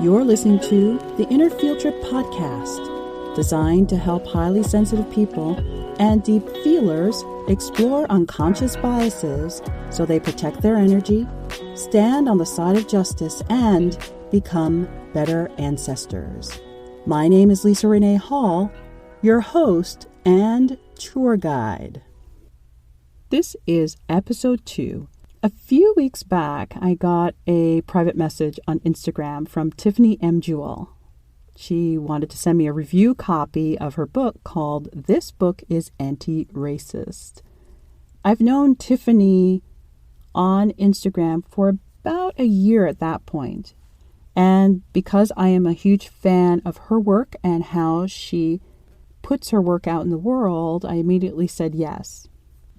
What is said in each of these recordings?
You're listening to the Inner Field Trip podcast, designed to help highly sensitive people and deep feelers explore unconscious biases so they protect their energy, stand on the side of justice, and become better ancestors. My name is Lisa Renee Hall, your host and tour guide. This is episode 2. A few weeks back, I got a private message on Instagram from Tiffany M. Jewell. She wanted to send me a review copy of her book called This Book is Anti-Racist. I've known Tiffany on Instagram for about a year at that point. And because I am a huge fan of her work and how she puts her work out in the world, I immediately said yes.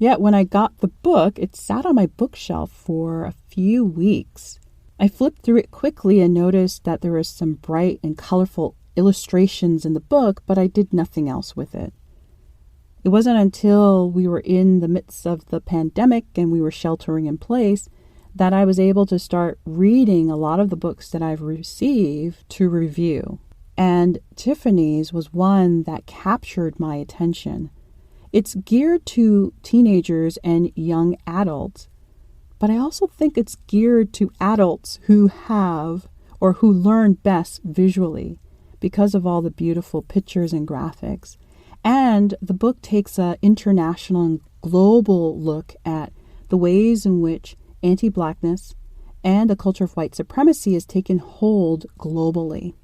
Yet when I got the book, it sat on my bookshelf for a few weeks. I flipped through it quickly and noticed that there were some bright and colorful illustrations in the book, but I did nothing else with it. It wasn't until we were in the midst of the pandemic and we were sheltering in place that I was able to start reading a lot of the books that I've received to review. And Tiffany's was one that captured my attention. It's geared to teenagers and young adults, but I also think it's geared to adults who have or who learn best visually because of all the beautiful pictures and graphics. And the book takes an international and global look at the ways in which anti-Blackness and the culture of white supremacy has taken hold globally.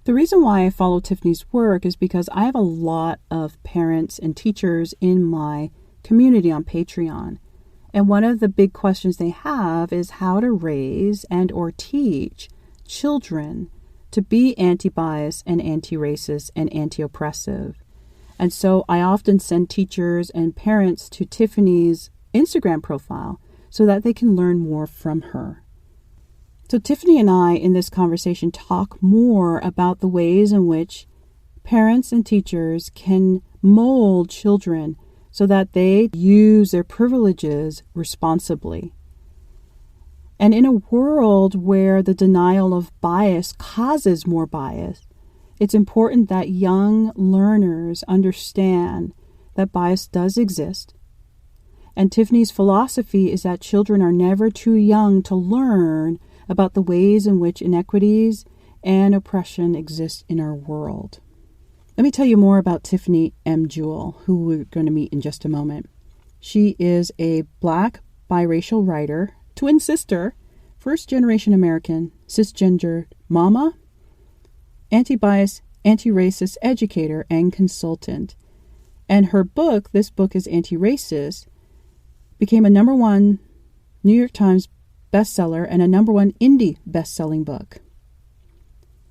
The reason why I follow Tiffany's work is because I have a lot of parents and teachers in my community on Patreon. And one of the big questions they have is how to raise and or teach children to be anti-bias and anti-racist and anti-oppressive. And so I often send teachers and parents to Tiffany's Instagram profile so that they can learn more from her. So Tiffany and I in this conversation talk more about the ways in which parents and teachers can mold children so that they use their privileges responsibly. And in a world where the denial of bias causes more bias, it's important that young learners understand that bias does exist. And Tiffany's philosophy is that children are never too young to learn about the ways in which inequities and oppression exist in our world. Let me tell you more about Tiffany M. Jewell, who we're going to meet in just a moment. She is a Black biracial writer, twin sister, first-generation American, cisgender mama, anti-bias, anti-racist educator, and consultant. And her book, This Book is Anti-Racist, became a #1 New York Times bestseller and a #1 indie best-selling book.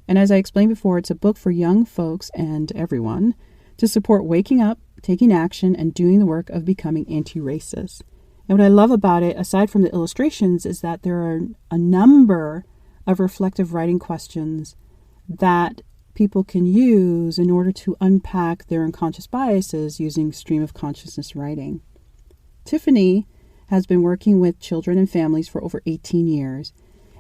And as I explained before, it's a book for young folks and everyone to support waking up, taking action, and doing the work of becoming anti-racist. And what I love about it, aside from the illustrations, is that there are a number of reflective writing questions that people can use in order to unpack their unconscious biases using stream of consciousness writing. Tiffany has been working with children and families for over 18 years,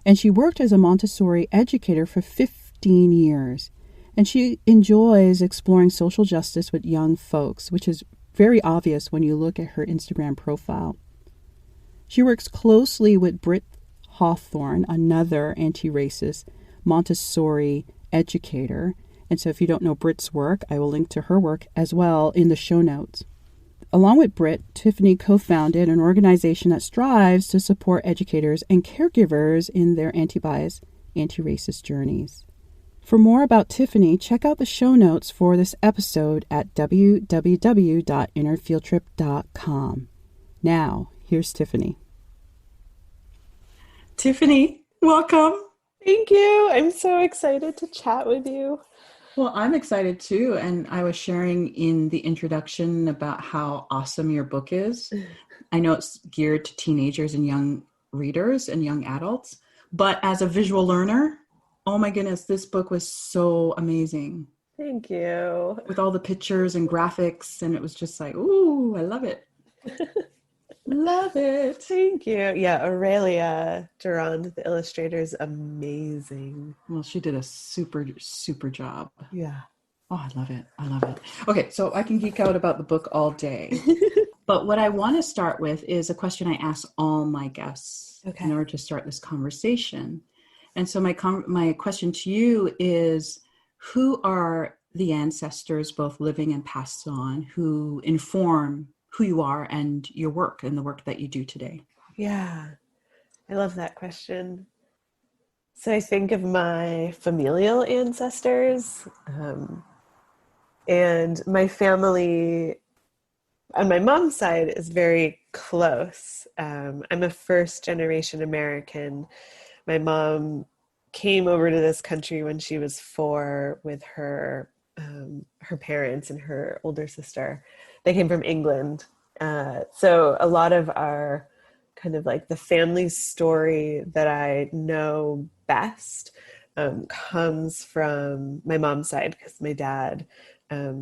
and she worked as a Montessori educator for 15 years. And she enjoys exploring social justice with young folks, which is very obvious when you look at her Instagram profile. She works closely with Britt Hawthorne, another anti-racist Montessori educator. And so if you don't know Britt's work, I will link to her work as well in the show notes. Along with Britt, Tiffany co-founded an organization that strives to support educators and caregivers in their anti-bias, anti-racist journeys. For more about Tiffany, check out the show notes for this episode at www.innerfieldtrip.com. Now, here's Tiffany. Tiffany, welcome. Thank you. I'm so excited to chat with you. Well, I'm excited too. And I was sharing in the introduction about how awesome your book is. I know it's geared to teenagers and young readers and young adults, but as a visual learner, oh my goodness, this book was so amazing. Thank you. With all the pictures and graphics, and it was just like, ooh, I love it. Love it. Thank you. Yeah, Aurelia Durand, the illustrator, is amazing. Well, she did a super, super job. Yeah. Oh, I love it. I love it. Okay, so I can geek out about the book all day. But what I want to start with is a question I ask all my guests in Okay. order to start this conversation. And so my question to you is, who are the ancestors, both living and passed on, who inform who you are and your work and the work that you do today? Yeah, I love that question. So I think of my familial ancestors, and my family on my mom's side is very close. I'm a first generation American. My mom came over to this country when she was 4 with her parents and her older sister. They came from England. So a lot of our kind of like the family story that I know best comes from my mom's side, because my dad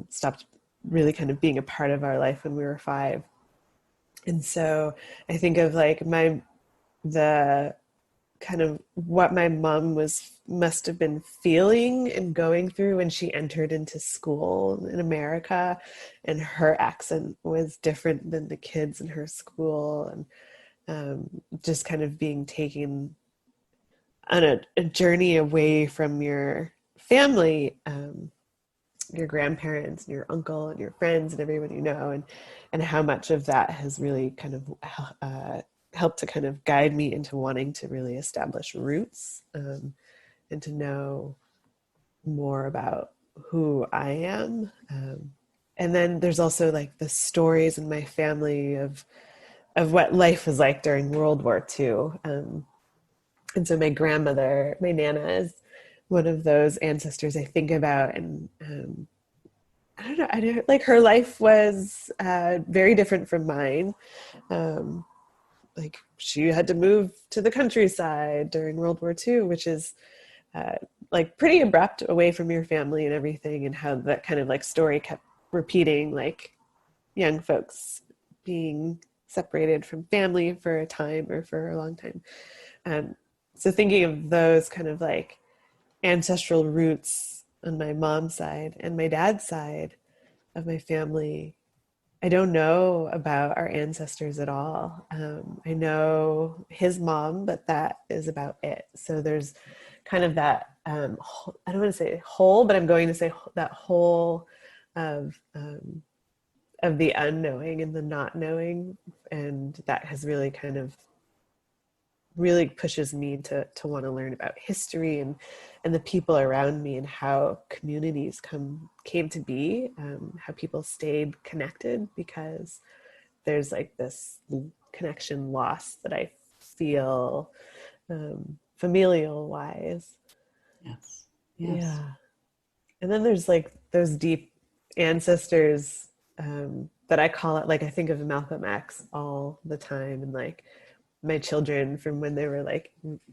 stopped really kind of being a part of our life when we were 5. And so I think of like the kind of what my mom must have been feeling and going through when she entered into school in America, and her accent was different than the kids in her school, and just kind of being taken on a journey away from your family, your grandparents and your uncle and your friends and everyone you know, and how much of that has really kind of helped to kind of guide me into wanting to really establish roots, and to know more about who I am. And then there's also like the stories in my family of what life was like during World War II. And so my grandmother, my Nana, is one of those ancestors I think about. And I don't like, her life was very different from mine. Um, like, she had to move to the countryside during World War II, which is uh, like pretty abrupt, away from your family and everything, and how that kind of like story kept repeating, like young folks being separated from family for a time or for a long time. Um, so thinking of those kind of like ancestral roots on my mom's side and my dad's side of my family, I don't know about our ancestors at all. I know his mom, but that is about it. So there's kind of that, I don't want to say whole, but I'm going to say that whole of the unknowing and the not knowing. And that has really kind of really pushes me to want to learn about history and the people around me, and how communities came to be, how people stayed connected, because there's like this connection loss that I feel, familial wise. Yes. Yes. Yeah. And then there's like those deep ancestors, that I call it, like I think of Malcolm X all the time, and like my children from when they were like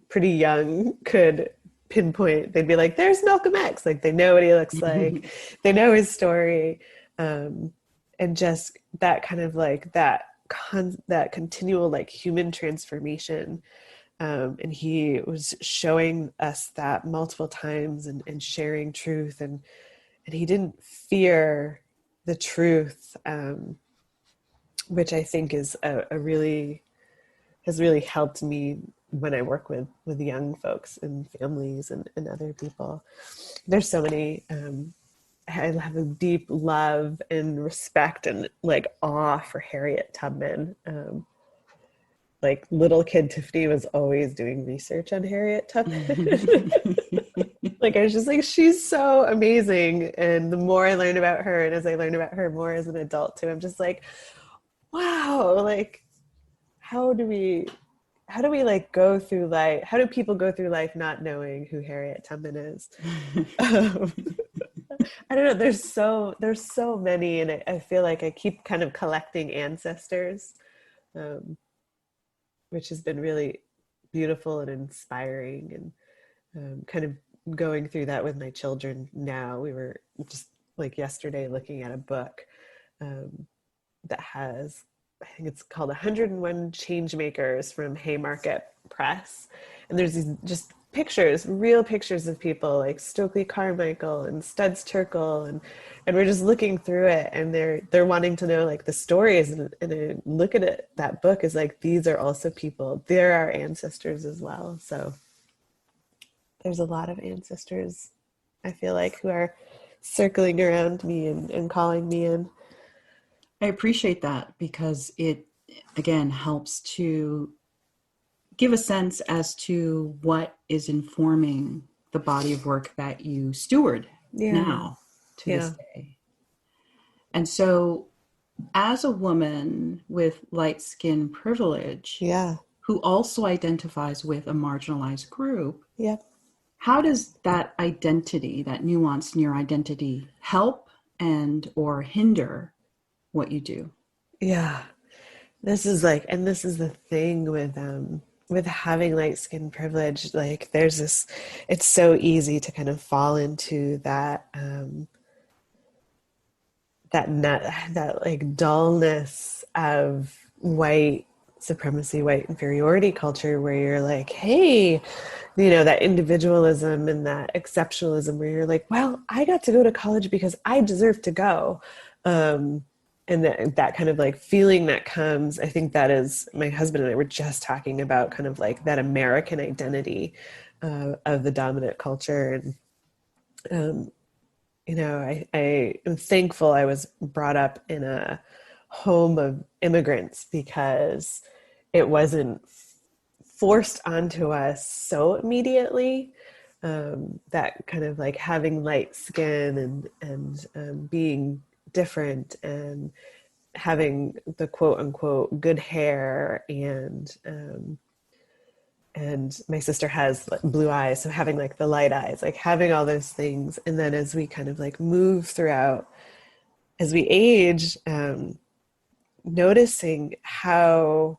pretty young could pinpoint, they'd be like, there's Malcolm X, like they know what he looks like, they know his story, and just that kind of like that continual like human transformation. And he was showing us that multiple times, and sharing truth, and he didn't fear the truth, which I think is a really has really helped me when I work with young folks and families, and other people. There's so many. I have a deep love and respect and like awe for Harriet Tubman. Like little kid Tiffany was always doing research on Harriet Tubman. Like I was just like, she's so amazing. And the more I learn about her, and as I learn about her more as an adult too, I'm just like, wow, like how do we like go through life? How do people go through life not knowing who Harriet Tubman is? um, I don't know. There's so many, and I feel like I keep kind of collecting ancestors, um, which has been really beautiful and inspiring, and kind of going through that with my children now. We were just like yesterday looking at a book, um, that has I think it's called 101 Changemakers from Haymarket Press. And there's these just pictures, real pictures of people like Stokely Carmichael and Studs Terkel, and we're just looking through it, and they're wanting to know like the stories, and I look at it, that book is like, these are also people, they're our ancestors as well. So there's a lot of ancestors, I feel like, who are circling around me and calling me in. I appreciate that, because it, again, helps to give a sense as to what is informing the body of work that you steward now to this day. And so, as a woman with light skin privilege, who also identifies with a marginalized group, how does that identity, that nuance in your identity, help and or hinder what you do? Yeah. This is like, and this is the thing with having light skin privilege, like there's this, it's so easy to kind of fall into that that like dullness of white supremacy, white inferiority culture, where you're like, hey, you know, that individualism and that exceptionalism, where you're like, well, I got to go to college because I deserve to go. And that kind of like feeling that comes, I think that is, my husband and I were just talking about kind of like that American identity of the dominant culture. And, you know, I am thankful I was brought up in a home of immigrants, because it wasn't forced onto us so immediately. That kind of like having light skin and being different and having the quote unquote good hair, and my sister has blue eyes, so having like the light eyes, like having all those things. And then as we kind of like move throughout, as we age, noticing how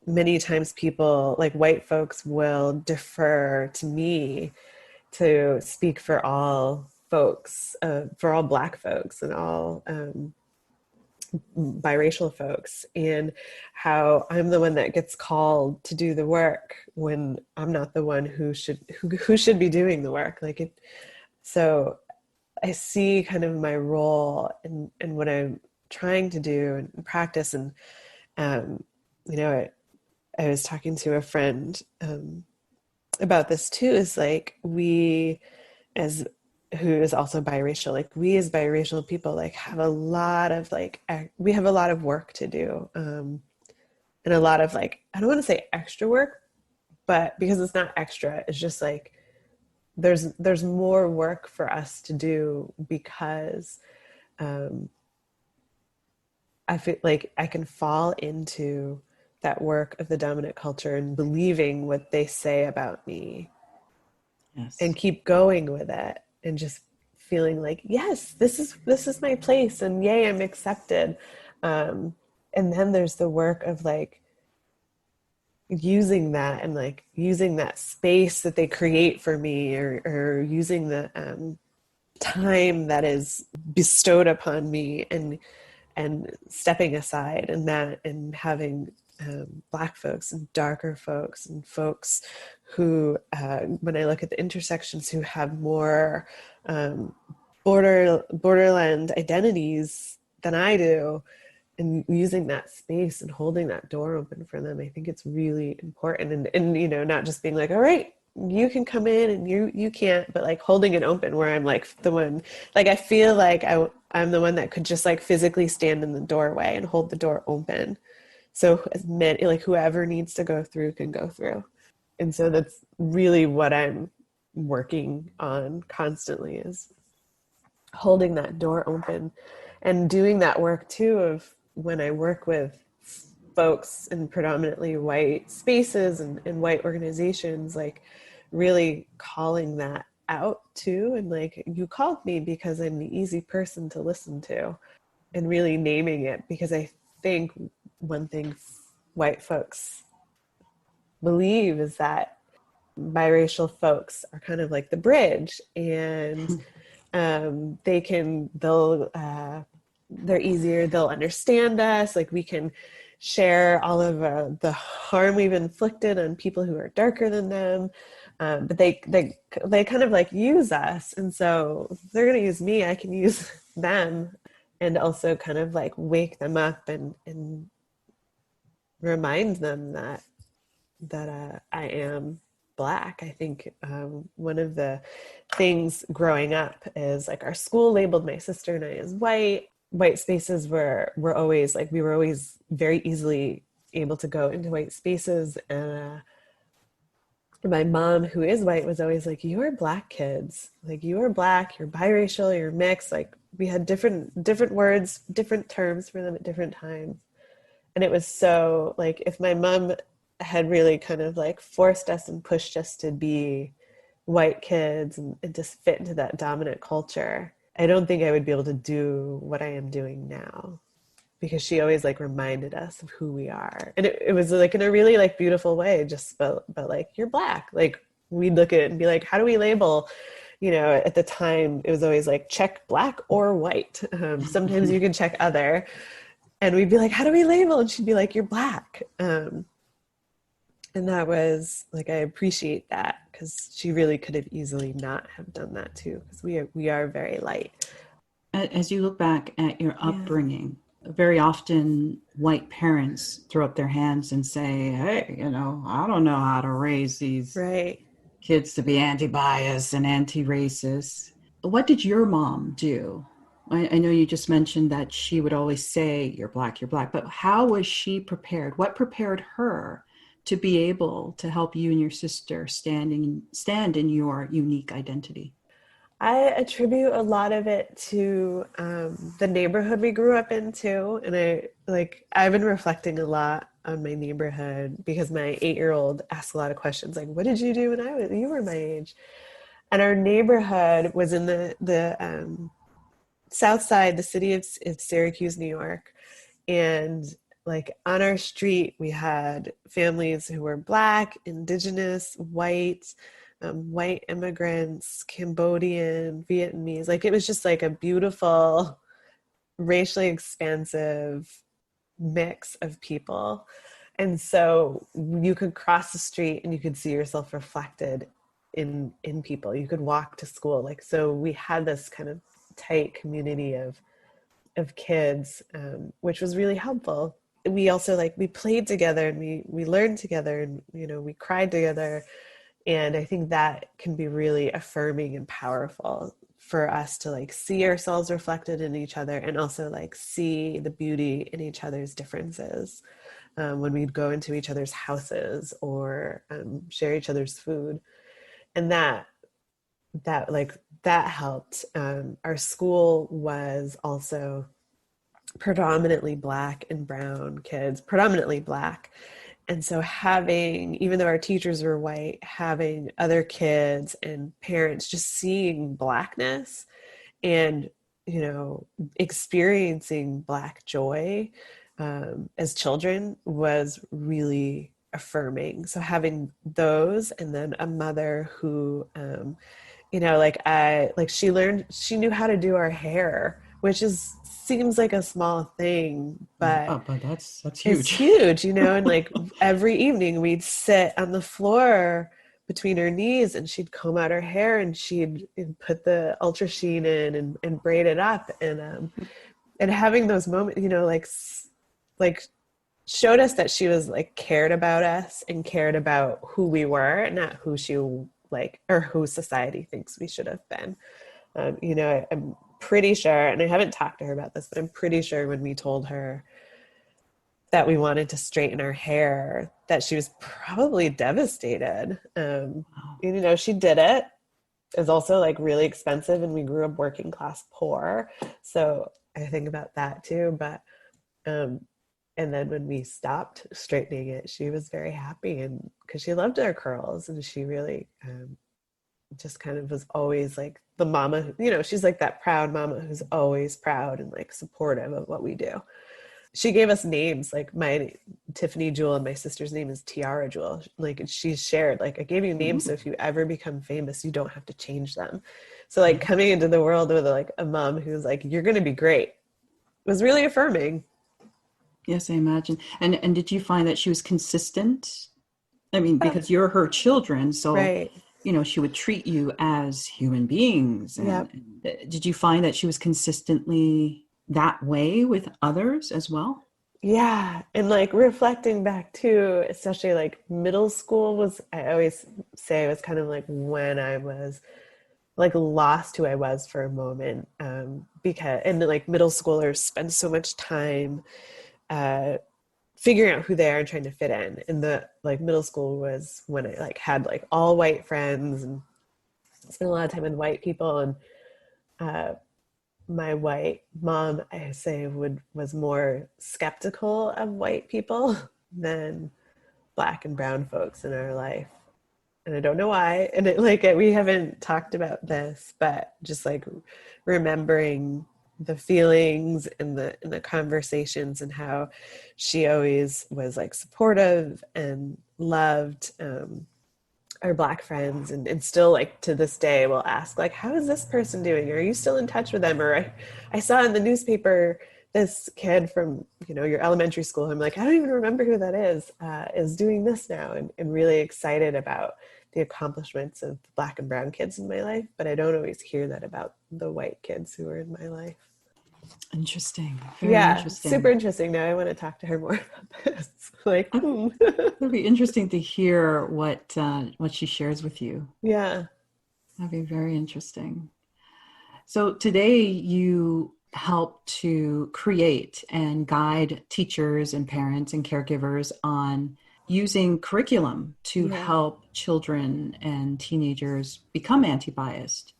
many times people, like white folks, will defer to me to speak for all folks, for all Black folks and all biracial folks, and how I'm the one that gets called to do the work when I'm not the one who should be doing the work. Like it, so I see kind of my role in what I'm trying to do and practice. And you know, I was talking to a friend about this too, is like, we as who is also biracial, like we as biracial people, like have a lot of like, we have a lot of work to do, and a lot of like, I don't want to say extra work, but because it's not extra, it's just like there's more work for us to do, because I feel like I can fall into that work of the dominant culture and believing what they say about me, and keep going with it, and just feeling like, yes, this is my place, and yay, I'm accepted. And then there's the work of like using that, and like using that space that they create for me, or using the time that is bestowed upon me, and stepping aside, and that, and having Black folks and darker folks and folks who, when I look at the intersections, who have more borderland identities than I do, and using that space and holding that door open for them, I think it's really important. And you know, not just being like, all right, you can come in and you can't, but like holding it open, where I'm like the one, like I feel like I'm the one that could just like physically stand in the doorway and hold the door open, so as many, like whoever needs to go through can go through. And so that's really what I'm working on constantly, is holding that door open, and doing that work too of when I work with folks in predominantly white spaces and white organizations, like really calling that out too. And like, you called me because I'm the easy person to listen to, and really naming it, because I think one thing white folks believe is that biracial folks are kind of like the bridge, and they'll they're easier, they'll understand us, like we can share all of the harm we've inflicted on people who are darker than them. But they kind of like use us. And so if they're going to use me, I can use them, and also kind of like wake them up and remind them that I am Black. I think one of the things growing up is like our school labeled my sister and I as white. White spaces were always like, we were always very easily able to go into white spaces. And my mom, who is white, was always like, you're Black kids. Like, you are Black, you're biracial, you're mixed. Like, we had different words, different terms for them at different times. And it was so like, if my mom had really kind of like forced us and pushed us to be white kids and just fit into that dominant culture, I don't think I would be able to do what I am doing now, because she always like reminded us of who we are. And it was like in a really like beautiful way, just but like, you're Black. Like, we'd look at it and be like, how do we label? You know, at the time it was always like, check Black or white. Sometimes you can check other. And we'd be like, how do we label? And she'd be like, you're Black. And that was like, I appreciate that, because she really could have easily not have done that too, because we are very light. As you look back at your upbringing, very often white parents throw up their hands and say, hey, you know, I don't know how to raise these kids to be anti-bias and anti-racist. What did your mom do? I know you just mentioned that she would always say, you're Black, but how was she prepared? What prepared her to be able to help you and your sister stand in your unique identity? I attribute a lot of it to the neighborhood we grew up in too. And I've been reflecting a lot on my neighborhood, because my 8-year-old asks a lot of questions like, what did you do when you were my age? And our neighborhood was in the South Side, the city of Syracuse, New York. And like on our street, we had families who were Black, Indigenous, white, white immigrants, Cambodian, Vietnamese. Like, it was just like a beautiful, racially expansive mix of people. And so you could cross the street and you could see yourself reflected in people. You could walk to school. Like, so we had this kind of tight community of kids, which was really helpful. We also we played together, and we learned together, and, you know, we cried together. And I think that can be really affirming and powerful for us to like see ourselves reflected in each other, and also like see the beauty in each other's differences when we'd go into each other's houses or share each other's food. And that helped. Our school was also predominantly Black and brown kids, predominantly Black. And so even though our teachers were white, having other kids and parents just seeing Blackness and, you know, experiencing Black joy as children was really affirming. So having those, and then a mother who, you know, she knew how to do our hair, which seems like a small thing, but that's huge. It's huge, you know. And like every evening we'd sit on the floor between her knees, and she'd comb out her hair, and she'd put the ultra sheen in and braid it up, and having those moments, you know, like showed us that she was like cared about us and cared about who we were, not who she or who society thinks we should have been. You know, I'm pretty sure, and I haven't talked to her about this, but I'm pretty sure when we told her that we wanted to straighten our hair, that she was probably devastated. You know, she did it. It was also like really expensive, and we grew up working class poor. So I think about that too. But, and then when we stopped straightening it, she was very happy, and because she loved our curls, and she really just kind of was always like the mama, you know, she's like that proud mama who's always proud and like supportive of what we do. She gave us names, like my Tiffany Jewell, and my sister's name is Tiara Jewell. Like, she's shared, like, I gave you names, so if you ever become famous, you don't have to change them. So like coming into the world with like a mom who's like, you're going to be great. was really affirming. Yes, I imagine. And did you find that she was consistent? I mean, because you're her children, so Right. she would treat you as human beings. Yep. And did you find that she was consistently that way with others as well? Yeah. And like reflecting back too, especially like middle school was, I always say it was kind of like when I was like lost who I was for a moment. Because, and like middle schoolers spend so much time uh, figuring out who they are and trying to fit in. And the like middle school was when I like had like all white friends and spent a lot of time with white people. And uh, my white mom, I say, was more skeptical of white people than black and brown folks in our life. And I don't know why. And we haven't talked about this, but just like remembering the feelings and the conversations and how she always was like supportive and loved our black friends, and still like to this day will ask like, how is this person doing? Are you still in touch with them? Or I saw in the newspaper this kid from your elementary school. I'm like, I don't even remember who that is doing this now, and really excited about the accomplishments of the black and brown kids in my life. But I don't always hear that about the white kids who are in my life. Interesting. Very Yeah, super interesting. interesting. Now I want to talk to her more about this. Like, It'll be interesting to hear what she shares with you. yeah. That'd be very interesting. So today you help to create and guide teachers and parents and caregivers on using curriculum to Yeah. help children and teenagers become anti-biased.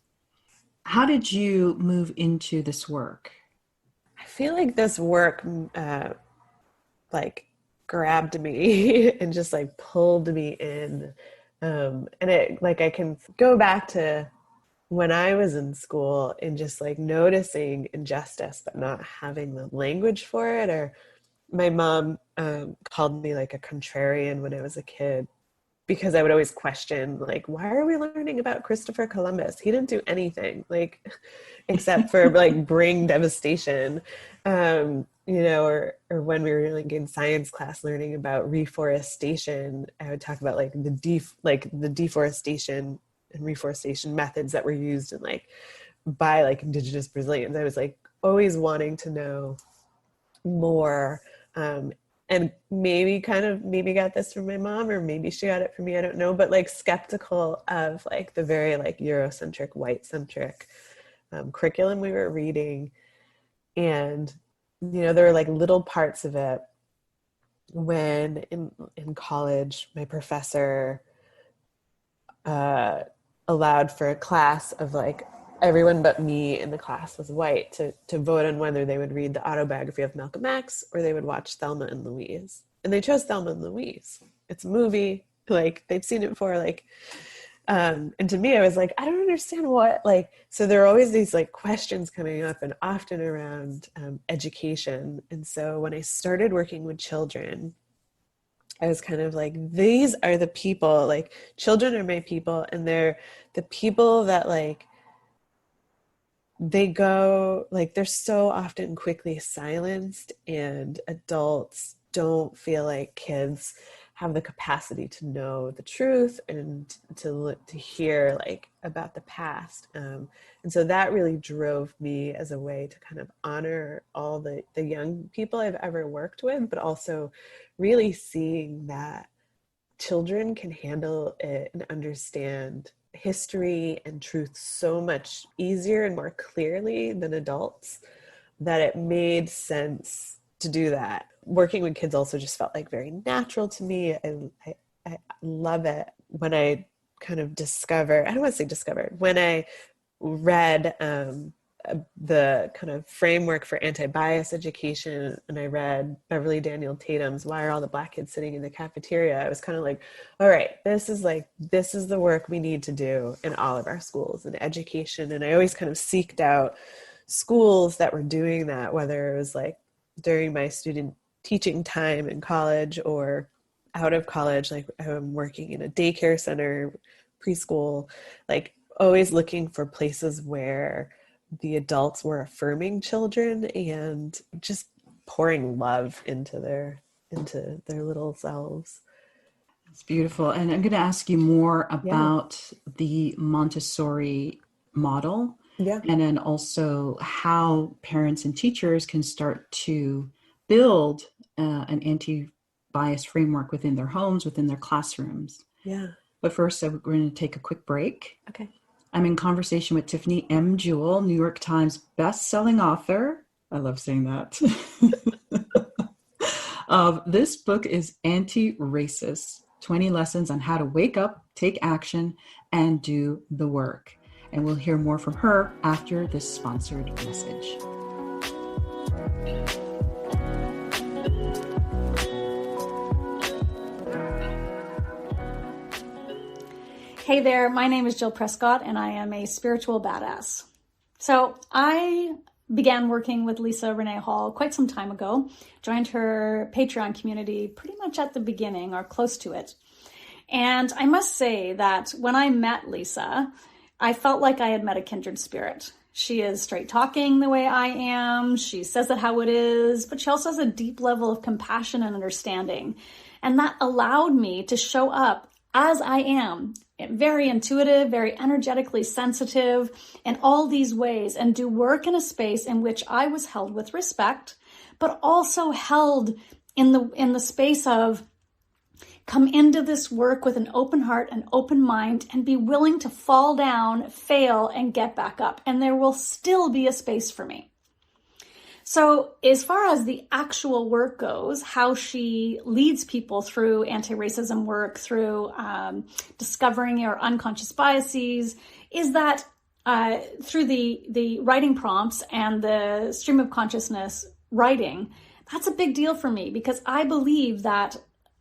How did you move into this work? I feel like this work like grabbed me and just like pulled me in. And it like I can go back to when I was in school and just like noticing injustice but not having the language for it. Or my mom called me like a contrarian when I was a kid, because I would always question, like, why are we learning about Christopher Columbus? He didn't do anything, like, except for like bring devastation. Or when we were like in science class learning about reforestation, I would talk about like the deforestation and reforestation methods that were used in like by like indigenous Brazilians. I was like always wanting to know more. And maybe got this from my mom, or maybe she got it from me, I don't know, but like skeptical of like the very like Eurocentric, white centric curriculum we were reading. And there were like little parts of it when in college my professor allowed for a class of like everyone but me in the class was white to vote on whether they would read the autobiography of Malcolm X or they would watch Thelma and Louise. And they chose Thelma and Louise. It's a movie, like they'd seen it before, like and to me I was like, I don't understand what, like, so there are always these like questions coming up, and often around education. And so when I started working with children, I was kind of like, these are the people, like children are my people, and they're the people that like they go like they're so often quickly silenced, and adults don't feel like kids have the capacity to know the truth and to hear like about the past. And so that really drove me as a way to kind of honor all the young people I've ever worked with, but also really seeing that children can handle it and understand history and truth so much easier and more clearly than adults, that it made sense to do that. Working with kids also just felt like very natural to me. I love it when I kind of I don't want to say discovered, when I read the kind of framework for anti-bias education, and I read Beverly Daniel Tatum's Why Are All the Black Kids Sitting in the Cafeteria, I was kind of like, all right, this is the work we need to do in all of our schools and education. And I always kind of seeked out schools that were doing that, whether it was like during my student teaching time in college or out of college, like I'm working in a daycare center, preschool, like always looking for places where the adults were affirming children and just pouring love into their little selves. It's beautiful. And I'm going to ask you more Yeah. about the Montessori model, Yeah. and then also how parents and teachers can start to build an anti-bias framework within their homes, within their classrooms. Yeah. But first, we're going to take a quick break. Okay. I'm in conversation with Tiffany M. Jewell, New York Times best-selling author. I love saying that. This book is Anti-Racist, 20 Lessons on How to Wake Up, Take Action, and Do the Work. And we'll hear more from her after this sponsored message. Hey there, my name is Jewell Prescott, and I am a spiritual badass. So I began working with Lisa Renee Hall quite some time ago, joined her Patreon community pretty much at the beginning or close to it. And I must say that when I met Lisa, I felt like I had met a kindred spirit. She is straight talking the way I am. She says it how it is, but she also has a deep level of compassion and understanding. And that allowed me to show up as I am, very intuitive, very energetically sensitive in all these ways, and do work in a space in which I was held with respect, but also held in the space of come into this work with an open heart, an open mind, and be willing to fall down, fail, and get back up. And there will still be a space for me. So as far as the actual work goes, how she leads people through anti-racism work, through discovering your unconscious biases, is that through the writing prompts and the stream of consciousness writing, that's a big deal for me, because I believe that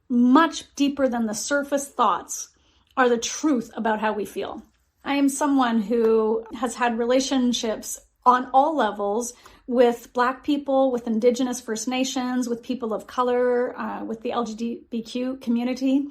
much deeper than the surface thoughts are the truth about how we feel. I am someone who has had relationships on all levels with Black people, with Indigenous First Nations, with people of color, with the LGBTQ community.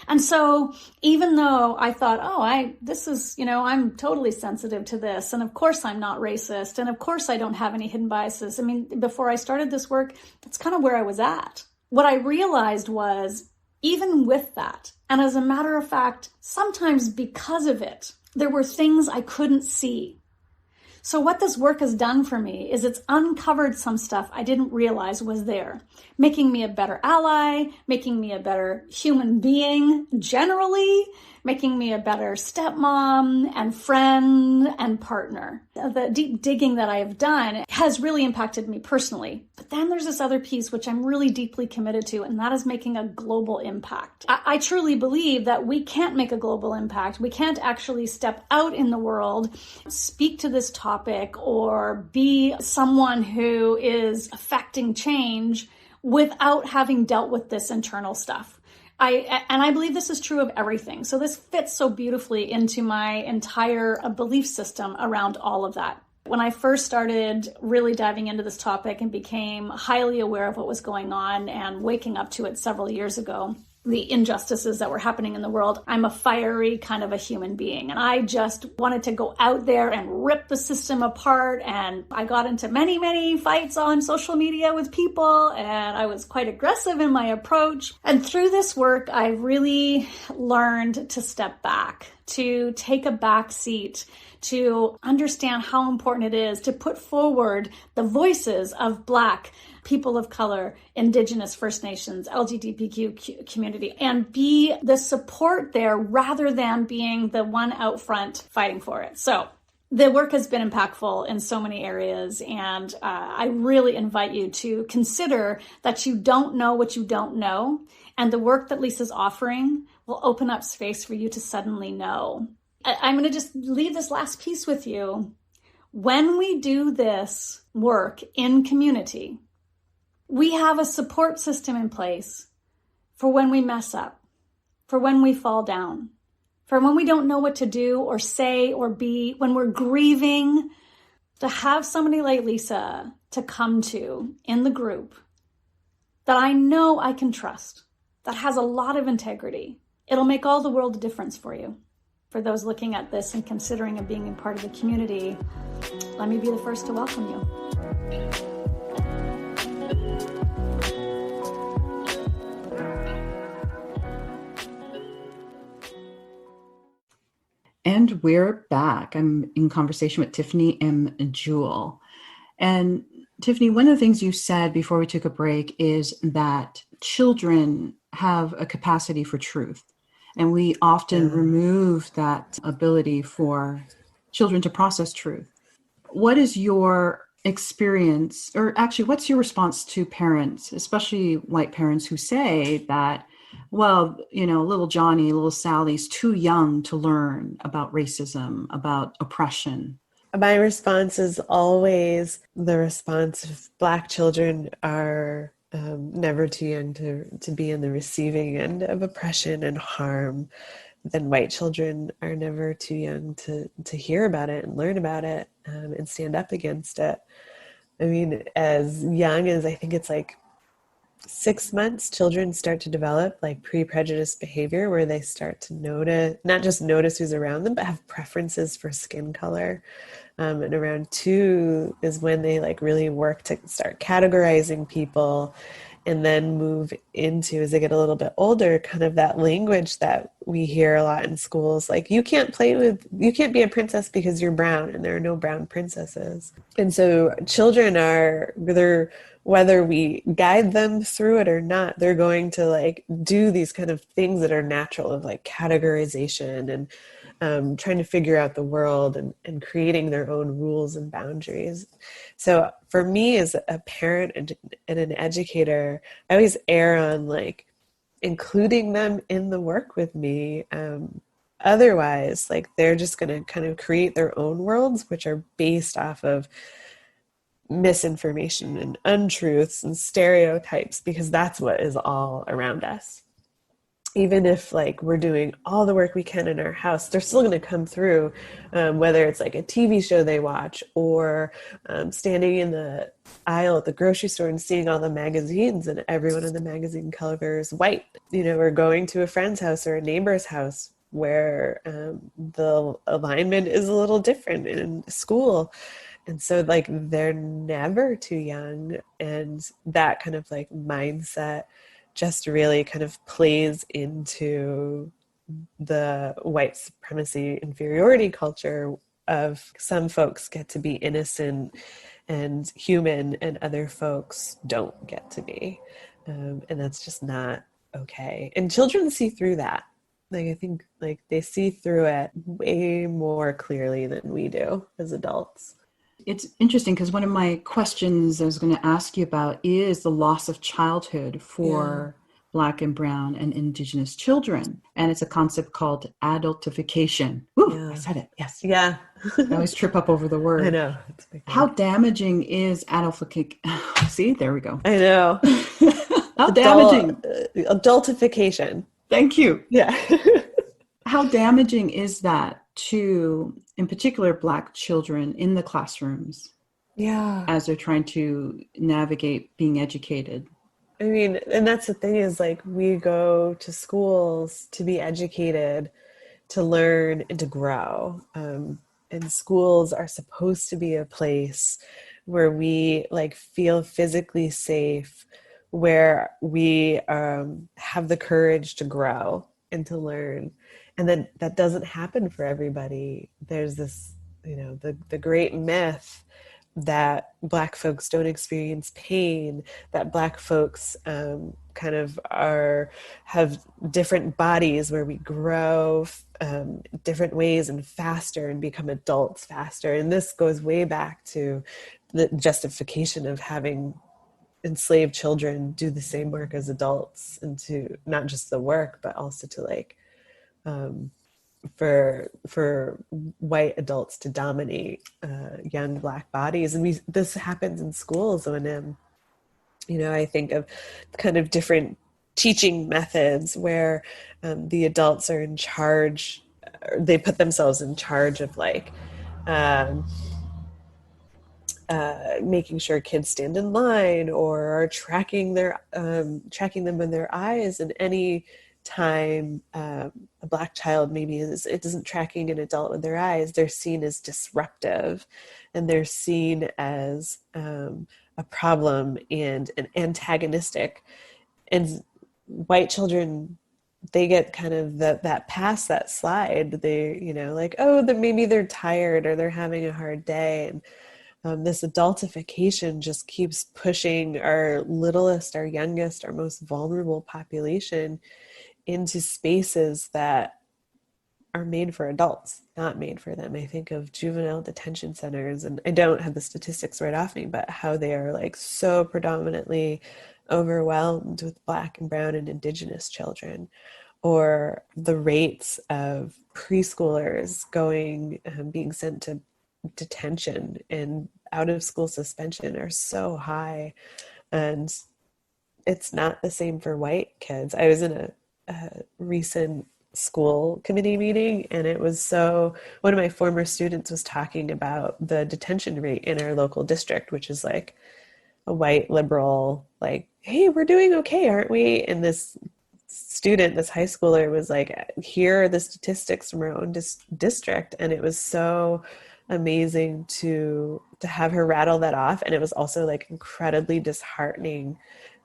And so even though I thought, I'm totally sensitive to this, and of course I'm not racist, and of course I don't have any hidden biases. I mean, before I started this work, that's kind of where I was at. What I realized was, even with that, and as a matter of fact, sometimes because of it, there were things I couldn't see. So what this work has done for me is it's uncovered some stuff I didn't realize was there, making me a better ally, making me a better human being generally, making me a better stepmom and friend and partner. The deep digging that I have done has really impacted me personally. But then there's this other piece which I'm really deeply committed to, and that is making a global impact. I truly believe that we can't make a global impact. We can't actually step out in the world, speak to this topic, or be someone who is affecting change without having dealt with this internal stuff. I believe this is true of everything. So this fits so beautifully into my entire belief system around all of that. When I first started really diving into this topic and became highly aware of what was going on and waking up to it several years ago, the injustices that were happening in the world, I'm a fiery kind of a human being. And I just wanted to go out there and rip the system apart. And I got into many, many fights on social media with people, and I was quite aggressive in my approach. And through this work, I really learned to step back, to take a back seat, to understand how important it is to put forward the voices of Black, people of color, Indigenous, First Nations, LGBTQ community, and be the support there rather than being the one out front fighting for it. So the work has been impactful in so many areas, and I really invite you to consider that you don't know what you don't know, and the work that Lisa's offering will open up space for you to suddenly know. I'm going to just leave this last piece with you. When we do this work in community, we have a support system in place for when we mess up, for when we fall down, for when we don't know what to do or say or be, when we're grieving. To have somebody like Lisa to come to in the group that I know I can trust, that has a lot of integrity, it'll make all the world a difference for you. for those looking at this and considering of being a part of the community, let me be the first to welcome you. And we're back. I'm in conversation with Tiffany M. and Jewell. And Tiffany, one of the things you said before we took a break is that children have a capacity for truth. And we often remove that ability for children to process truth. What is your experience, or actually, what's your response to parents, especially white parents, who say that, well, little Johnny, little Sally's too young to learn about racism, about oppression? My response is always the response of Black children are never too young to be in the receiving end of oppression and harm. Then white children are never too young to hear about it and learn about it and stand up against it. I mean, as young as, I think it's like 6 months, children start to develop like pre-prejudice behavior, where they start to notice, not just notice who's around them, but have preferences for skin color. And around 2 is when they like really work to start categorizing people, and then move into, as they get a little bit older, kind of that language that we hear a lot in schools, like you can't be a princess because you're brown, and there are no brown princesses. And so children whether we guide them through it or not, they're going to like do these kind of things that are natural, of like categorization and trying to figure out the world and creating their own rules and boundaries. So for me as a parent and an educator, I always err on like including them in the work with me. Otherwise, like they're just going to kind of create their own worlds, which are based off of misinformation and untruths and stereotypes, because that's what is all around us. Even if like we're doing all the work we can in our house, they're still going to come through, whether it's like a TV show they watch, or standing in the aisle at the grocery store and seeing all the magazines and everyone in the magazine cover is white, or going to a friend's house or a neighbor's house where the alignment is a little different in school. And so like they're never too young, and that kind of like mindset just really kind of plays into the white supremacy inferiority culture of some folks get to be innocent and human and other folks don't get to be. And that's just not okay. And children see through that. Like, I think like they see through it way more clearly than we do as adults. It's interesting because one of my questions I was going to ask you about is the loss of childhood for Black and Brown and Indigenous children. And it's a concept called adultification. Ooh, I said it. Yes. Yeah. I always trip up over the word. I know. How damaging is adultification? See, there we go. I know. How damaging? Adultification. Thank you. Yeah. How damaging is that to, in particular, Black children in the classrooms? Yeah. As they're trying to navigate being educated. I mean, and that's the thing is like we go to schools to be educated, to learn and to grow. And schools are supposed to be a place where we like feel physically safe, where we have the courage to grow and to learn. And then that doesn't happen for everybody. There's this, the great myth that Black folks don't experience pain, that Black folks kind of have different bodies where we grow different ways and faster and become adults faster. And this goes way back to the justification of having enslaved children do the same work as adults, and to not just the work, but also to like for white adults to dominate young Black bodies. And this happens in schools when I think of kind of different teaching methods where the adults are in charge, they put themselves in charge of like making sure kids stand in line, or are tracking them in their eyes, and any time a Black child maybe it isn't tracking an adult with their eyes, they're seen as disruptive, and they're seen as a problem and an antagonistic. And white children, they get kind of that pass, that slide. They, like, oh, maybe they're tired or they're having a hard day. And this adultification just keeps pushing our littlest, our youngest, our most vulnerable population into spaces that are made for adults, not made for them. I think of juvenile detention centers, and I don't have the statistics right off me, but how they are like so predominantly overwhelmed with Black and brown and Indigenous children, or the rates of preschoolers being sent to detention and out of school suspension are so high. And it's not the same for white kids. I was in a recent school committee meeting, and one of my former students was talking about the detention rate in our local district, which is like a white liberal, like, hey, we're doing okay, aren't we? And this student, this high schooler, was like, here are the statistics from our own district. And it was so amazing to have her rattle that off. And it was also like incredibly disheartening,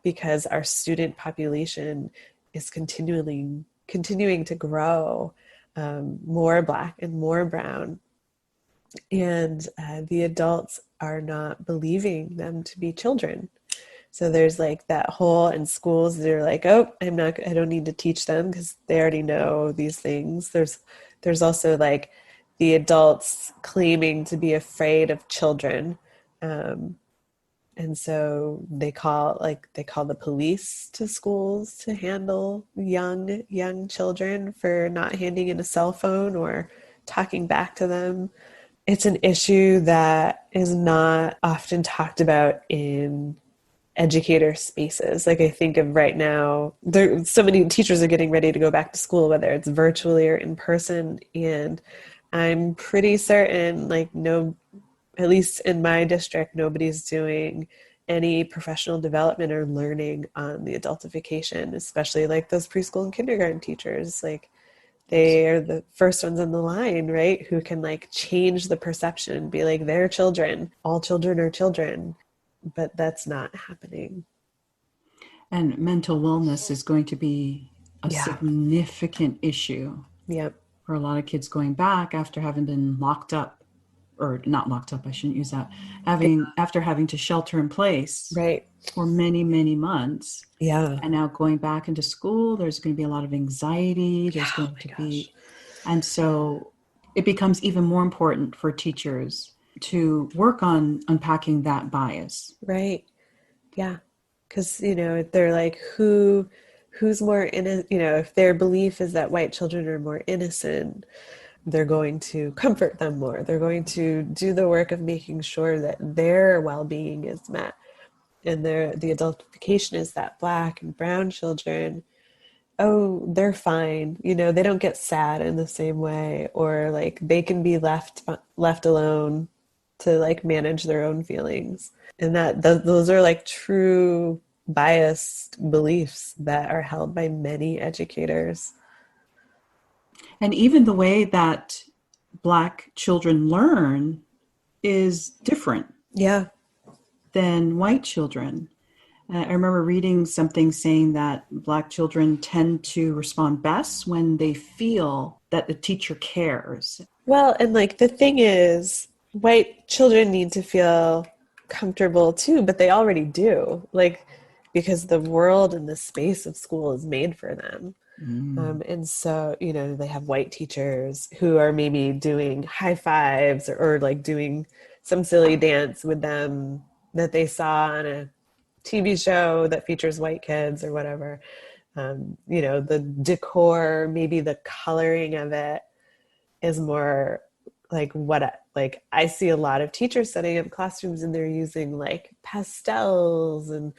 because our student population is continuing to grow, more Black and more brown, and the adults are not believing them to be children. So there's like that whole, in schools, they're like, oh, I don't need to teach them because they already know these things. There's also like the adults claiming to be afraid of children. And so they call the police to schools to handle young children for not handing in a cell phone or talking back to them. It's an issue that is not often talked about in educator spaces. Like, I think of right now, so many teachers are getting ready to go back to school, whether it's virtually or in person. And I'm pretty certain, like, no, at least in my district, nobody's doing any professional development or learning on the adultification, especially like those preschool and kindergarten teachers. Like, they are the first ones in the line, right? Who can like change the perception, be like, they're children. All children are children. But that's not happening. And mental wellness is going to be a significant issue for a lot of kids going back after having been locked up, or not locked up, I shouldn't use that, after having to shelter in place for many, many months. Yeah. And now going back into school, there's going to be a lot of anxiety. There's going to be, and so it becomes even more important for teachers to work on unpacking that bias. Right. Yeah. Because, they're like, who's more if their belief is that white children are more innocent, they're going to comfort them more. They're going to do the work of making sure that their well-being is met. And the adultification is that Black and brown children, oh, they're fine. They don't get sad in the same way, or like they can be left alone to like manage their own feelings. And those are like true biased beliefs that are held by many educators. And even the way that Black children learn is different than white children. I remember reading something saying that Black children tend to respond best when they feel that the teacher cares. Well, and like the thing is, white children need to feel comfortable too, but they already do, like, because the world and the space of school is made for them. And so, they have white teachers who are maybe doing high fives or like doing some silly dance with them that they saw on a TV show that features white kids or whatever. The decor, maybe the coloring of it is more like I see a lot of teachers setting up classrooms and they're using like pastels and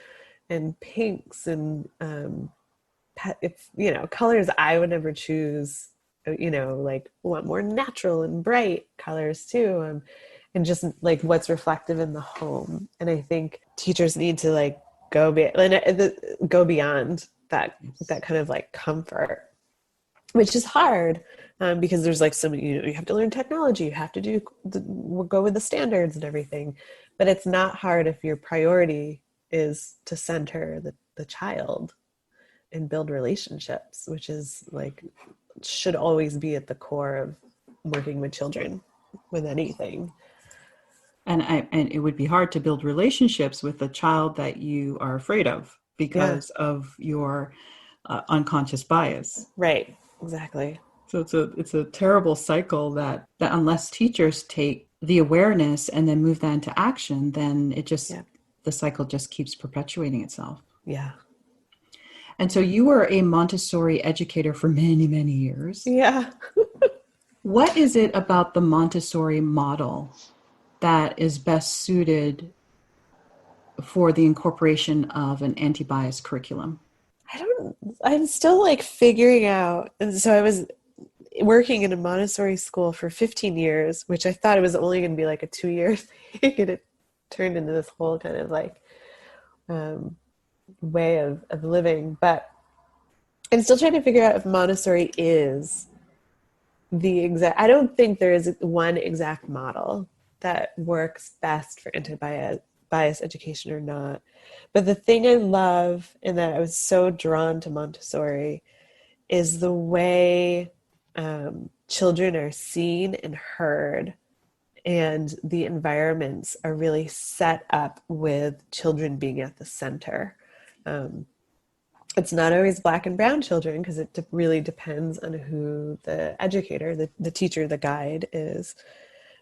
pinks and colors I would never choose. Like want more natural and bright colors too, and just like what's reflective in the home. And I think teachers need to like go beyond that kind of like comfort, which is hard, because there's like so many, you have to learn technology, you have to go with the standards and everything, but it's not hard if your priority is to center the child and build relationships, which is like, should always be at the core of working with children with anything. And it would be hard to build relationships with a child that you are afraid of because of your unconscious bias. Right. Exactly. So it's a terrible cycle that unless teachers take the awareness and then move that into action, then the cycle just keeps perpetuating itself. Yeah. And so you were a Montessori educator for many, many years. Yeah. What is it about the Montessori model that is best suited for the incorporation of an anti-bias curriculum? I'm still like figuring out. And so I was working in a Montessori school for 15 years, which I thought it was only going to be like a 2-year thing. And it turned into this whole kind of like way of living. But I'm still trying to figure out if Montessori is the exact, I don't think there is one exact model that works best for anti-bias education or not. But the thing I love, and that I was so drawn to Montessori, is the way children are seen and heard, and the environments are really set up with children being at the center. It's not always Black and brown children, because it really depends on who the educator, the teacher, the guide is.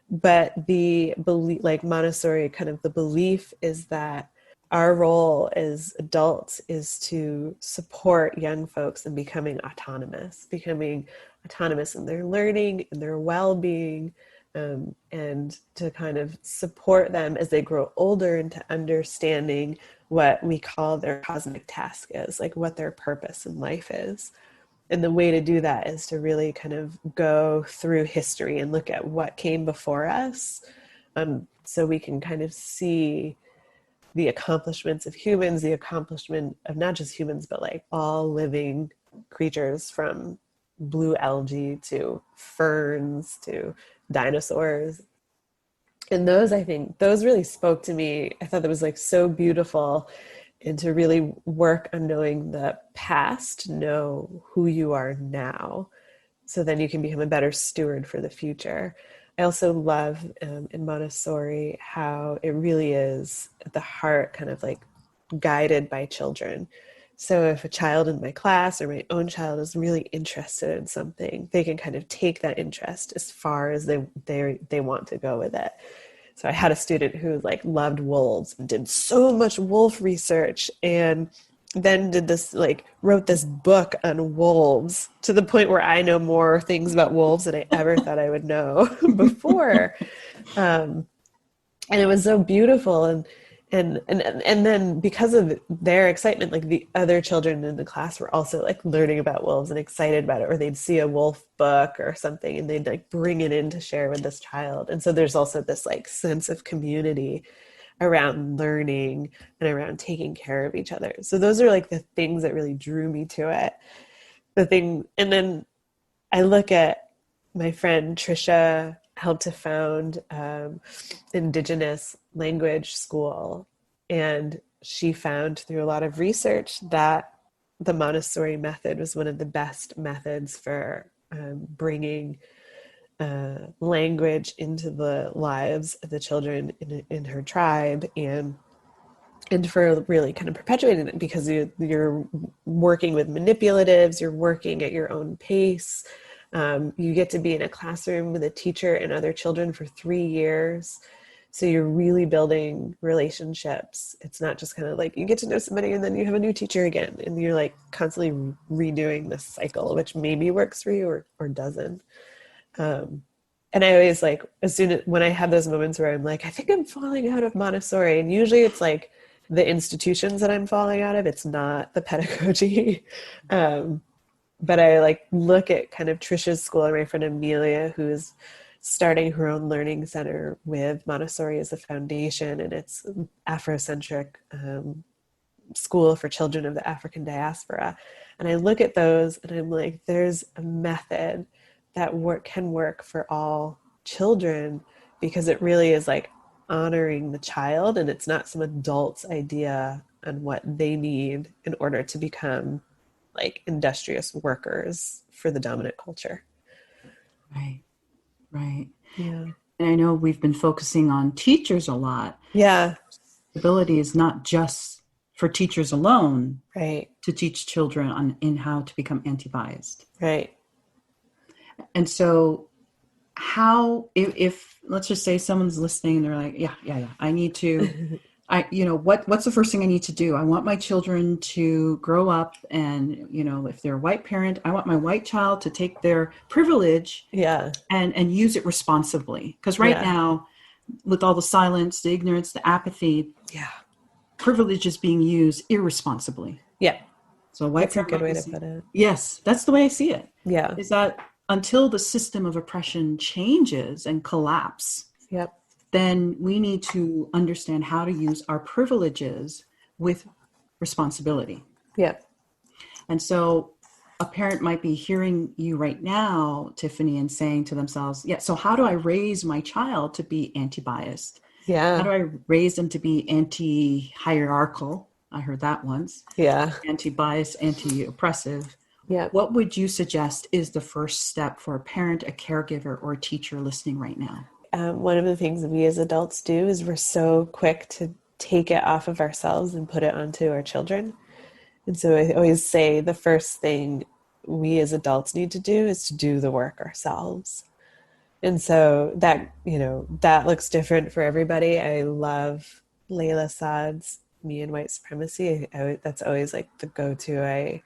But the belief, like Montessori, kind of the belief is that our role as adults is to support young folks in becoming autonomous in their learning and their well-being, and to kind of support them as they grow older into understanding what we call their cosmic task is, like what their purpose in life is. And the way to do that is to really kind of go through history and look at what came before us, so we can kind of see the accomplishments of humans, the accomplishment of not just humans, but like all living creatures, from blue algae to ferns to dinosaurs. And I think those really spoke to me. I thought that was like so beautiful, and to really work on knowing the past, know who you are now, so then you can become a better steward for the future. I also love in Montessori how it really is at the heart kind of like guided by children. So if a child in my class or my own child is really interested in something, they can kind of take that interest as far as they want to go with it. So I had a student who like loved wolves and did so much wolf research, and then wrote this book on wolves, to the point where I know more things about wolves than I ever thought I would know before. And it was so beautiful. And then because of their excitement, like the other children in the class were also like learning about wolves and excited about it, or they'd see a wolf book or something and they'd like bring it in to share with this child. And so there's also this like sense of community around learning and around taking care of each other. So those are like the things that really drew me to it. And then I look at my friend Trisha helped to found Indigenous language school, and she found through a lot of research that the Montessori method was one of the best methods for bringing language into the lives of the children in her tribe, and for really kind of perpetuating it, because you're working with manipulatives, you're working at your own pace. You get to be in a classroom with a teacher and other children for 3 years. So you're really building relationships. It's not just kind of like you get to know somebody and then you have a new teacher again, and you're like constantly redoing this cycle, which maybe works for you or doesn't. And I always like, when I have those moments where I'm like, I think I'm falling out of Montessori, and usually it's like the institutions that I'm falling out of, it's not the pedagogy. But I like look at kind of Trisha's school and my friend Amelia, who's starting her own learning center with Montessori as the foundation, and it's Afrocentric school for children of the African diaspora. And I look at those and I'm like, there's a method that can work for all children, because it really is like honoring the child, and it's not some adult's idea on what they need in order to become like industrious workers for the dominant culture. Right. Right. Yeah. And I know we've been focusing on teachers a lot. Yeah. Ability is not just for teachers alone, Right. to teach children in how to become anti-biased. Right. And so how, if let's just say someone's listening and they're like, yeah, I need to, what's the first thing I need to do? I want my children to grow up, and, if they're a white parent, I want my white child to take their privilege and use it responsibly. Because now, with all the silence, the ignorance, the apathy, privilege is being used irresponsibly. Yeah. So white That's a good way to put it. Yes, that's the way I see it. Yeah. Is that until the system of oppression changes and collapse, then we need to understand how to use our privileges with responsibility. Yeah. And so a parent might be hearing you right now, Tiffany, and saying to themselves, so how do I raise my child to be anti-biased? Yeah. How do I raise them to be anti-hierarchical? I heard that once. Yeah. Anti-biased, anti-oppressive. Yeah. What would you suggest is the first step for a parent, a caregiver, or a teacher listening right now? One of the things we as adults do is we're so quick to take it off of ourselves and put it onto our children. And so I always say the first thing we as adults need to do is to do the work ourselves. And so that, that looks different for everybody. I love Layla Saad's Me and White Supremacy. That's always like the go-to I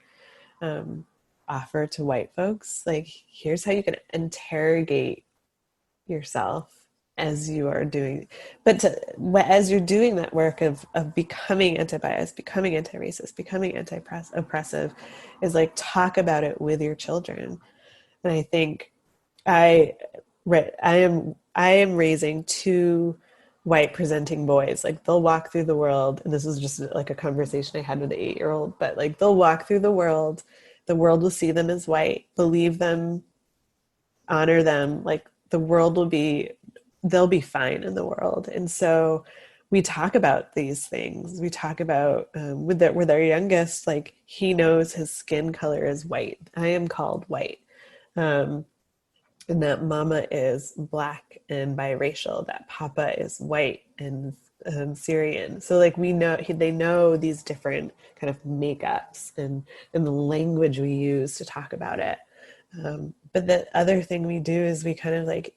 offer to white folks. Like, here's how you can interrogate yourself as you are doing, as you're doing that work of becoming anti-biased, becoming anti-racist, becoming anti-oppressive, is like, talk about it with your children. And I think I am raising 2 white presenting boys. Like, they'll walk through the world, and this is just like a conversation I had with an 8-year-old, but like, they'll walk through the world will see them as white, believe them, honor them. Like, they'll be fine in the world. And so we talk about these things. We talk about with our youngest, like, he knows his skin color is white. I am called white. And that mama is Black and biracial, that papa is white and Syrian. So like, they know these different kind of makeups and the language we use to talk about it. But the other thing we do is we kind of like,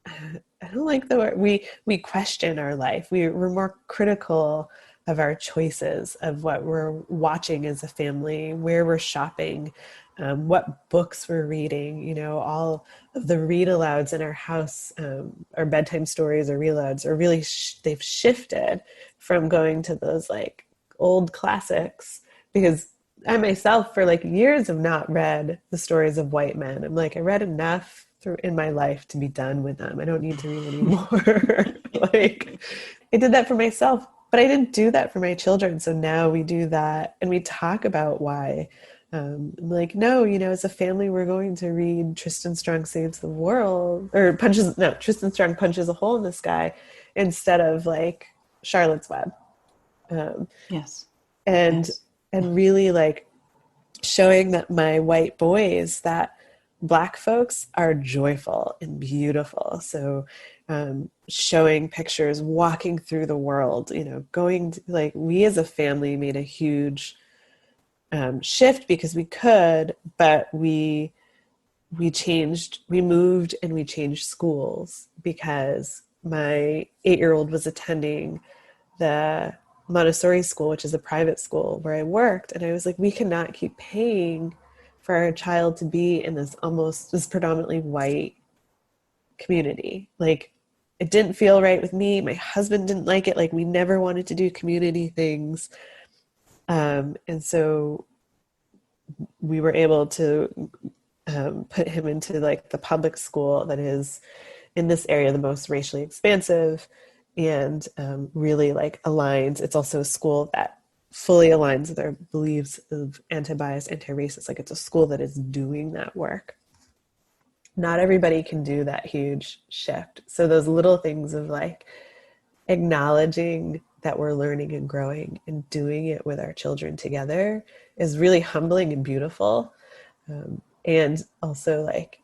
I don't like the word, we question our life. We're more critical of our choices, of what we're watching as a family, where we're shopping, what books we're reading. All of the read alouds in our house, our bedtime stories or read alouds are really, they've shifted from going to those like old classics, because I myself for like years have not read the stories of white men. I'm like, I read enough in my life to be done with them. I don't need to read anymore. Like, I did that for myself, but I didn't do that for my children. So now we do that, and we talk about why. I'm like, no, as a family, we're going to read Tristan Strong Saves the World, or Tristan Strong Punches a Hole in the Sky, instead of like Charlotte's Web. And really like showing that my white boys that Black folks are joyful and beautiful. So showing pictures, walking through the world, going to, like, we as a family made a huge shift because we could, but we moved and we changed schools because my 8-year-old was attending the Montessori school, which is a private school where I worked. And I was like, we cannot keep paying for our child to be in this predominantly white community. Like, it didn't feel right with me. My husband didn't like it. Like, we never wanted to do community things. And so we were able to put him into like the public school that is in this area the most racially expansive and really like aligns. It's also a school that fully aligns with our beliefs of anti-bias, anti-racist. Like it's a school that is doing that work. Not everybody can do that huge shift. So those little things of like acknowledging that we're learning and growing and doing it with our children together is really humbling and beautiful. And also like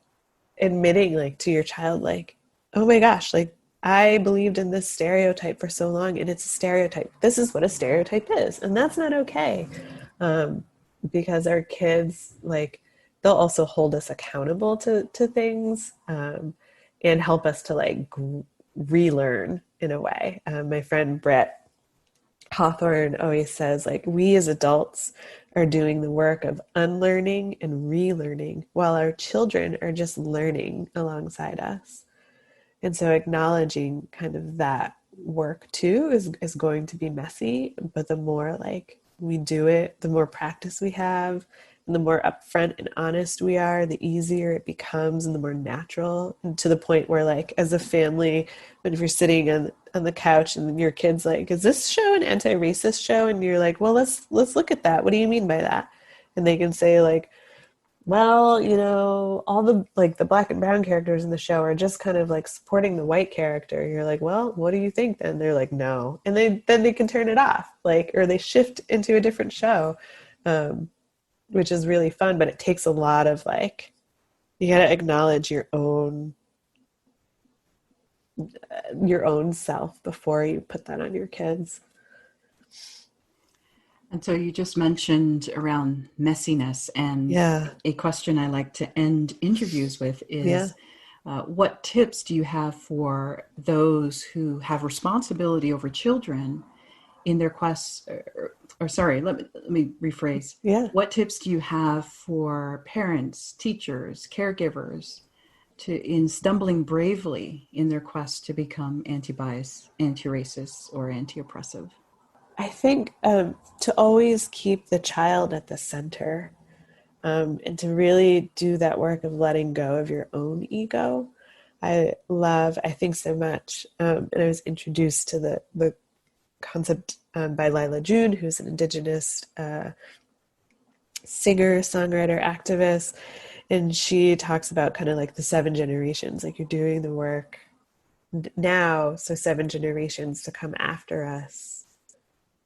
admitting like to your child, like, oh my gosh, like I believed in this stereotype for so long and it's a stereotype. This is what a stereotype is. And that's not okay. Because our kids, like, they'll also hold us accountable to things and help us to like relearn in a way. My friend Brett Hawthorne always says, like, we as adults are doing the work of unlearning and relearning while our children are just learning alongside us. And so acknowledging kind of that work too is going to be messy, but the more like we do it, the more practice we have, and the more upfront and honest we are, the easier it becomes and the more natural, and to the point where like as a family, when if you're sitting on the couch and your kid's like, is this show an anti-racist show? And you're like, well, let's look at that. What do you mean by that? And they can say like, well, you know, all the like the black and brown characters in the show are just kind of like supporting the white character. You're like, well, what do you think then? They're like, no. And then they can turn it off, like, or they shift into a different show, which is really fun. But it takes a lot of like, you got to acknowledge your own self before you put that on your kids. And so you just mentioned around messiness, and a question I like to end interviews with is, what tips do you have for those who have responsibility over children in their quest, or sorry, let me rephrase. What tips do you have for parents, teachers, caregivers in stumbling bravely in their quest to become anti-bias, anti-racist, or anti-oppressive? I think to always keep the child at the center, and to really do that work of letting go of your own ego. I think so much, and I was introduced to the concept by Lila June, who's an Indigenous singer, songwriter, activist, and she talks about kind of like the 7 generations, like you're doing the work now, so 7 generations to come after us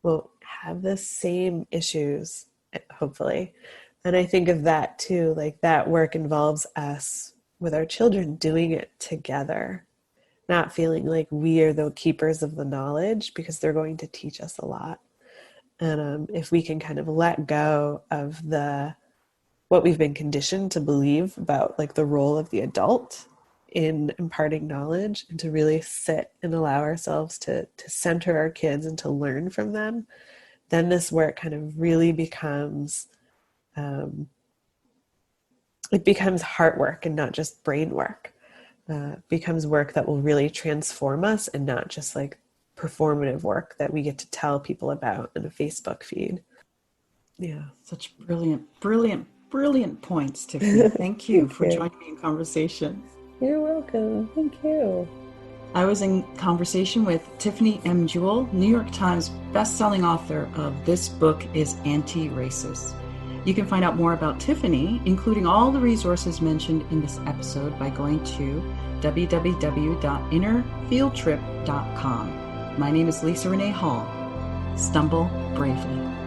will have the same issues, hopefully. And I think of that too, like that work involves us with our children doing it together, not feeling like we are the keepers of the knowledge, because they're going to teach us a lot. And if we can kind of let go of what we've been conditioned to believe about like the role of the adult in imparting knowledge, and to really sit and allow ourselves to center our kids and to learn from them, then this work kind of really becomes, it becomes heart work and not just brain work. Becomes work that will really transform us, and not just like performative work that we get to tell people about in a Facebook feed. Yeah. Such brilliant points, Tiffany. Thank you for joining me in conversation. You're welcome. Thank you. I was in conversation with Tiffany M. Jewell, New York Times best-selling author of This Book is Anti-Racist. You can find out more about Tiffany, including all the resources mentioned in this episode, by going to www.innerfieldtrip.com. My name is Lisa Renee Hall. Stumble bravely.